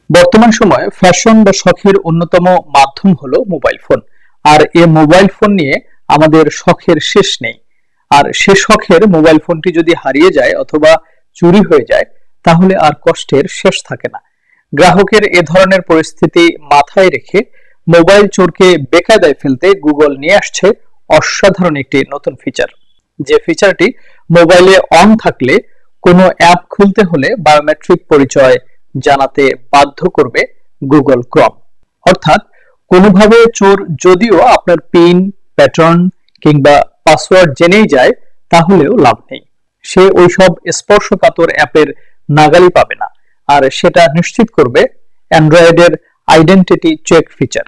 বর্তমান সময়ে ফ্যাশন বা শখের অন্যতম মাধ্যম হলো মোবাইল ফোন। আর এই মোবাইল ফোন নিয়ে আমাদের শখের শেষ নেই। আর সে শখের মোবাইল ফোনটি যদি হারিয়ে যায় অথবা চুরি হয়ে যায়, তাহলে আর কষ্টের শেষ থাকে না। গ্রাহকের এ ধরনের পরিস্থিতি মাথায় রেখে মোবাইল চোরকে বেকায়দায় ফেলতে গুগল নিয়ে আসছে অসাধারণ একটি নতুন ফিচার। যে ফিচারটি মোবাইলে অন থাকলে কোনো অ্যাপ খুলতে হলে বায়োমেট্রিক পরিচয় জানাতে বাধ্য করবে গুগল ক্রোম। অর্থাৎ কোনোভাবে চোর যদিও আপনার পিন, প্যাটার্ন কিংবা পাসওয়ার্ড জেনেই যায়, তাহলেও লাভ নেই। সে ওইসব স্পর্শকাতর অ্যাপের নাগালি পাবে না। আর সেটা নিশ্চিত করবে অ্যান্ড্রয়েডের আইডেন্টিটি চেক ফিচার।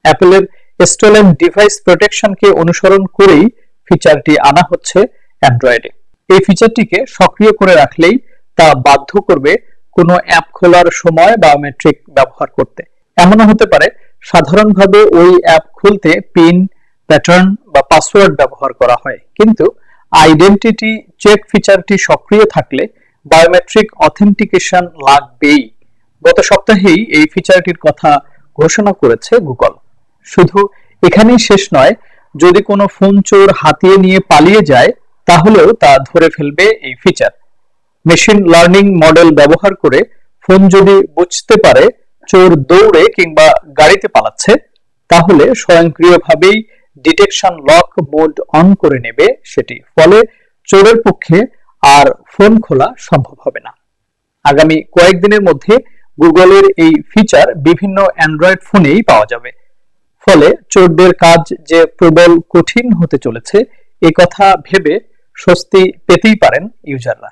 অ্যাপলের স্টোলেন ডিভাইস প্রোটেকশনকে অনুসরণ করেই ফিচারটি আনা হচ্ছে অ্যান্ড্রয়েডে। এই ফিচারটিকে সক্রিয় করে রাখলেই তা বাধ্য করবে কোনো অ্যাপ খোলার সময় বায়োমেট্রিক ব্যবহার করতে। এমনও হতে পারে সাধারণভাবে ওই অ্যাপ খুলতে পিন, প্যাটার্ন বা পাসওয়ার্ড ব্যবহার করা হয়, কিন্তু আইডেন্টিটি চেক ফিচারটি সক্রিয় থাকলে বায়োমেট্রিক অথেন্টিকেশন লাগবেই। গত সপ্তাহেই এই ফিচারটির কথা ঘোষণা করেছে গুগল। শুধু এখানেই শেষ নয়, যদি কোনো ফোন চোর হাতিয়ে নিয়ে পালিয়ে যায়, তাহলেও তা ধরে ফেলবে এই ফিচার। মেশিন লার্নিং মডেল ব্যবহার করে ফোন যদি বুঝতে পারে চোর দৌড়ে কিংবা গাড়িতে পালাচ্ছে, তাহলে স্বয়ংক্রিয়ভাবেই ডিটেকশন লক মোড অন করে নেবে সেটি। ফলে চোরের পক্ষে আর ফোন খোলা সম্ভব হবে না। আগামী কয়েকদিনের মধ্যে গুগলের এই ফিচার বিভিন্ন অ্যান্ড্রয়েড ফোনেই পাওয়া যাবে। ফলে চোরদের কাজ যে প্রবল কঠিন হতে চলেছে, এ কথা ভেবে স্বস্তি পেতেই পারেন ইউজাররা।